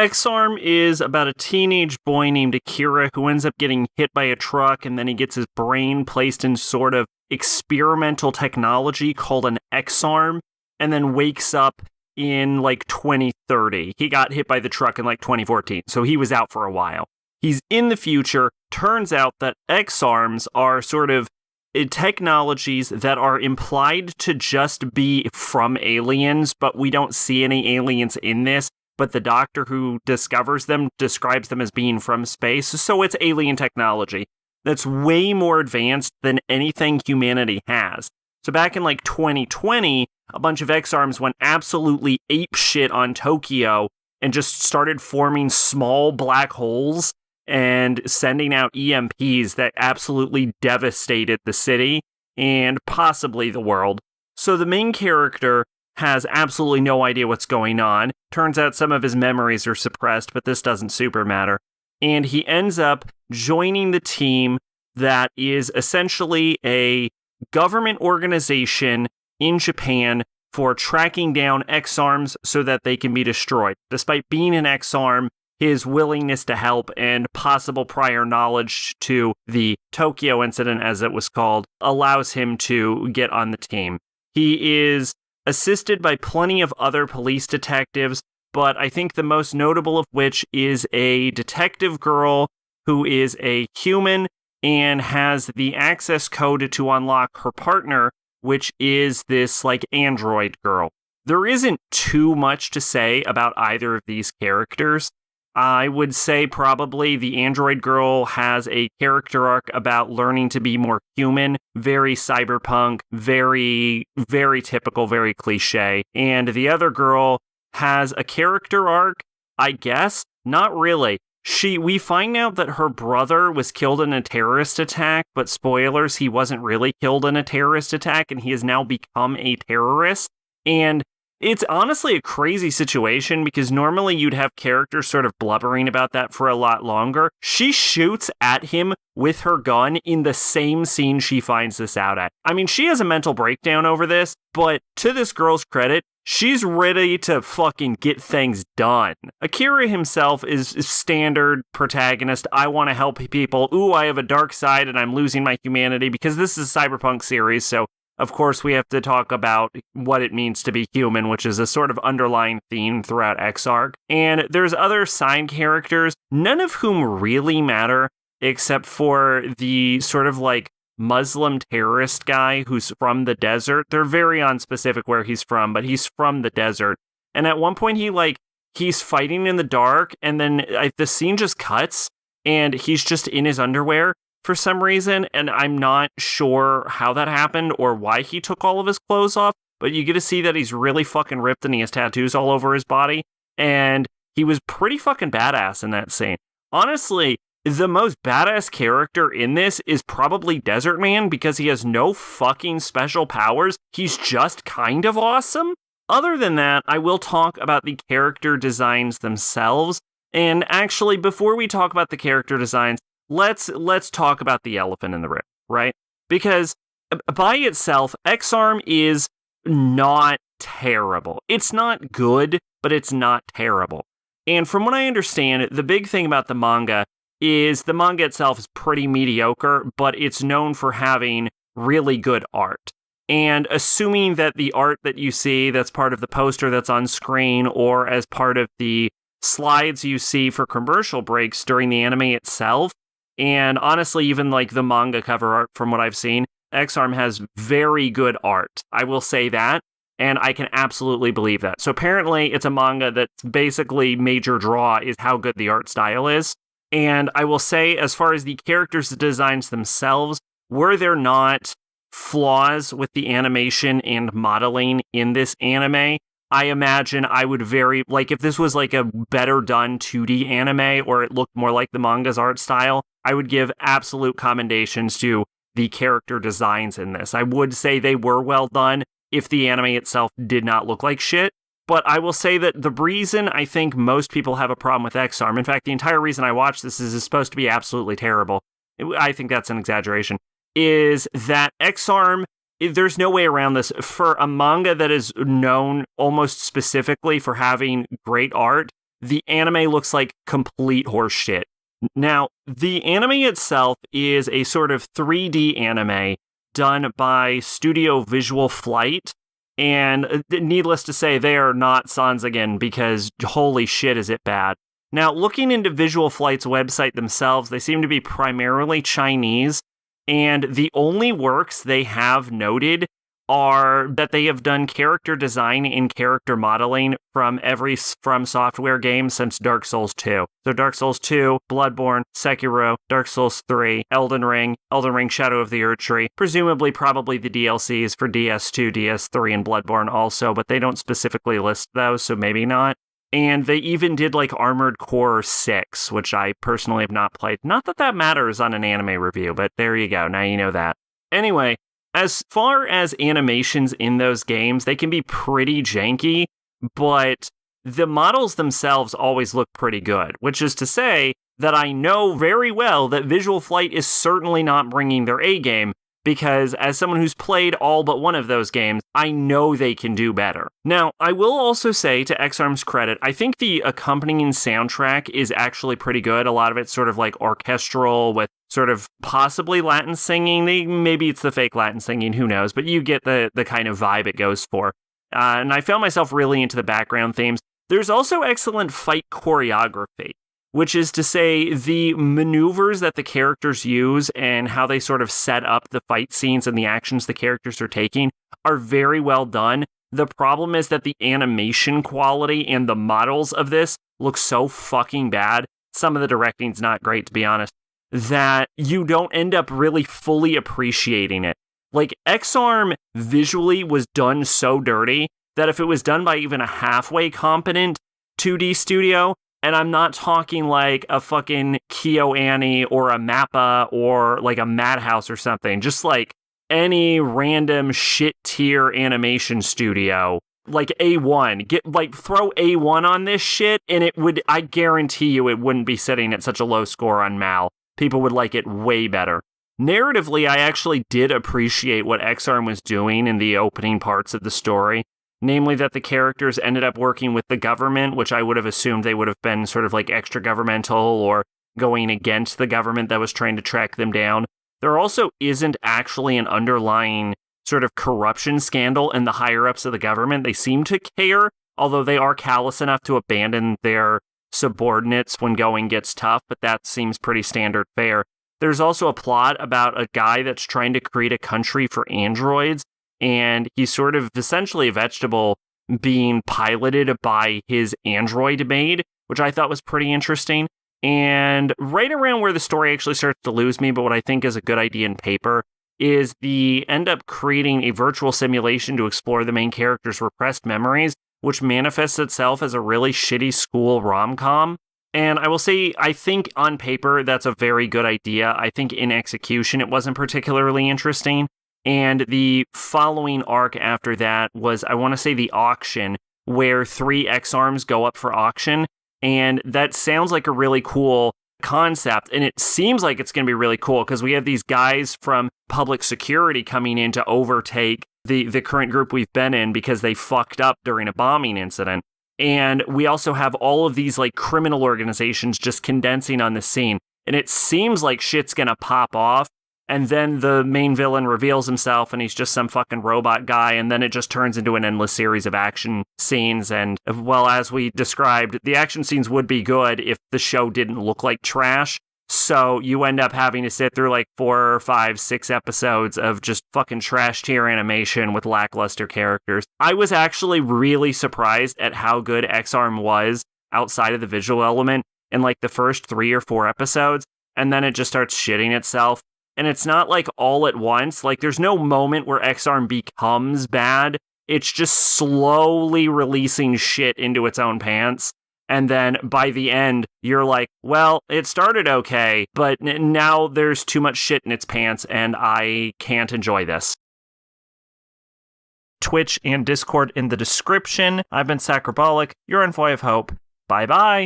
EX-ARM is about a teenage boy named Akira who ends up getting hit by a truck, and then he gets his brain placed in sort of experimental technology called an X-ARM, and then wakes up in like 2030. He got hit by the truck in like 2014, so he was out for a while. He's in the future. Turns out that X-ARMs are sort of technologies that are implied to just be from aliens, but we don't see any aliens in this. But the doctor who discovers them describes them as being from space, so it's alien technology that's way more advanced than anything humanity has. So back in like 2020, a bunch of X-ARMs went absolutely apeshit on Tokyo and just started forming small black holes and sending out EMPs that absolutely devastated the city and possibly the world. So the main character has absolutely no idea what's going on. Turns out some of his memories are suppressed, but this doesn't super matter. And he ends up joining the team that is essentially a government organization in Japan for tracking down X-ARMs so that they can be destroyed. Despite being an X-ARM, his willingness to help and possible prior knowledge to the Tokyo incident, as it was called, allows him to get on the team. He is assisted by plenty of other police detectives, but I think the most notable of which is a detective girl who is a human and has the access code to unlock her partner, which is this, like, android girl. There isn't too much to say about either of these characters. I would say probably the android girl has a character arc about learning to be more human, very cyberpunk, very, very typical, very cliche. And the other girl has a character arc, I guess, not really. We find out that her brother was killed in a terrorist attack, but spoilers, he wasn't really killed in a terrorist attack, and he has now become a terrorist. And it's honestly a crazy situation because normally you'd have characters sort of blubbering about that for a lot longer. She shoots at him with her gun in the same scene she finds this out at. I mean, she has a mental breakdown over this, but to this girl's credit, she's ready to fucking get things done. Akira himself is standard protagonist. I want to help people. Ooh, I have a dark side and I'm losing my humanity because this is a cyberpunk series, so of course, we have to talk about what it means to be human, which is a sort of underlying theme throughout X-ARC. And there's other side characters, none of whom really matter, except for the sort of like Muslim terrorist guy who's from the desert. They're very unspecific where he's from, but he's from the desert. And at one point, he's fighting in the dark, and then the scene just cuts, and he's just in his underwear for some reason, and I'm not sure how that happened or why he took all of his clothes off, but you get to see that he's really fucking ripped and he has tattoos all over his body, and he was pretty fucking badass in that scene. Honestly, the most badass character in this is probably Desert Man because he has no fucking special powers. He's just kind of awesome. Other than that, I will talk about the character designs themselves, and actually, before we talk about the character designs, let's talk about the elephant in the room, right? Because by itself, X-ARM is not terrible. It's not good, but it's not terrible. And from what I understand, the big thing about the manga is the manga itself is pretty mediocre, but it's known for having really good art. And assuming that the art that you see that's part of the poster that's on screen or as part of the slides you see for commercial breaks during the anime itself, and honestly, even like the manga cover art from what I've seen, X-ARM has very good art. I will say that, and I can absolutely believe that. So apparently, it's a manga that's basically major draw is how good the art style is. And I will say, as far as the characters' designs themselves, were there not flaws with the animation and modeling in this anime, I imagine I would if this was like a better done 2D anime or it looked more like the manga's art style, I would give absolute commendations to the character designs in this. I would say they were well done if the anime itself did not look like shit. But I will say that the reason I think most people have a problem with X-ARM, in fact, the entire reason I watched this is it's supposed to be absolutely terrible. I think that's an exaggeration, is that X-ARM, there's no way around this. For a manga that is known almost specifically for having great art, the anime looks like complete horseshit. Now, the anime itself is a sort of 3D anime done by Studio Visual Flight, and needless to say, they are not Sanzagen because holy shit is it bad. Now, looking into Visual Flight's website themselves, they seem to be primarily Chinese, and the only works they have noted are that they have done character design and character modeling from every From Software game since Dark Souls 2. So Dark Souls 2, Bloodborne, Sekiro, Dark Souls 3, Elden Ring Shadow of the Erdtree, presumably probably the DLCs for DS2, DS3, and Bloodborne also, but they don't specifically list those, so maybe not. And they even did like Armored Core 6, which I personally have not played. Not that that matters on an anime review, but there you go, now you know that. Anyway, as far as animations in those games, they can be pretty janky, but the models themselves always look pretty good, which is to say that I know very well that Visual Flight is certainly not bringing their A game, because as someone who's played all but one of those games, I know they can do better. Now, I will also say, to EX-ARM's credit, I think the accompanying soundtrack is actually pretty good. A lot of it's sort of like orchestral with sort of possibly Latin singing. Maybe it's the fake Latin singing, who knows, but you get the kind of vibe it goes for. And I found myself really into the background themes. There's also excellent fight choreography, which is to say the maneuvers that the characters use and how they sort of set up the fight scenes and the actions the characters are taking are very well done. The problem is that the animation quality and the models of this look so fucking bad. Some of the directing's not great, to be honest, that you don't end up really fully appreciating it. Like, EX-ARM visually was done so dirty that if it was done by even a halfway competent 2D studio, and I'm not talking like a fucking KyoAni or a Mappa or like a Madhouse or something, just like any random shit tier animation studio, like A1, throw A1 on this shit and I guarantee you it wouldn't be sitting at such a low score on Mal. People would like it way better. Narratively, I actually did appreciate what EX-ARM was doing in the opening parts of the story. Namely that the characters ended up working with the government, which I would have assumed they would have been sort of like extra-governmental or going against the government that was trying to track them down. There also isn't actually an underlying sort of corruption scandal in the higher-ups of the government. They seem to care, although they are callous enough to abandon their subordinates when going gets tough, but that seems pretty standard fare. There's also a plot about a guy that's trying to create a country for androids, and he's sort of essentially a vegetable being piloted by his android maid, which I thought was pretty interesting. And right around where the story actually starts to lose me, but what I think is a good idea in paper, is the end up creating a virtual simulation to explore the main character's repressed memories, which manifests itself as a really shitty school rom-com. And I will say, I think on paper, that's a very good idea. I think in execution, it wasn't particularly interesting. And the following arc after that was, I want to say, the auction, where 3 EX-ARMs go up for auction. And that sounds like a really cool concept. And it seems like it's going to be really cool because we have these guys from public security coming in to overtake the current group we've been in because they fucked up during a bombing incident. And we also have all of these like criminal organizations just condensing on the scene. And it seems like shit's going to pop off. And then the main villain reveals himself and he's just some fucking robot guy. And then it just turns into an endless series of action scenes. And well, as we described, the action scenes would be good if the show didn't look like trash. So you end up having to sit through like 4 or 5, 6 episodes of just fucking trash tier animation with lackluster characters. I was actually really surprised at how good EX-ARM was outside of the visual element in like the first 3 or 4 episodes. And then it just starts shitting itself. And it's not like all at once. Like there's no moment where EX-ARM becomes bad. It's just slowly releasing shit into its own pants. And then by the end, you're like, well, it started okay, but now there's too much shit in its pants and I can't enjoy this. Twitch and Discord in the description. I've been Sacrobolic, your envoy of hope. Bye-bye.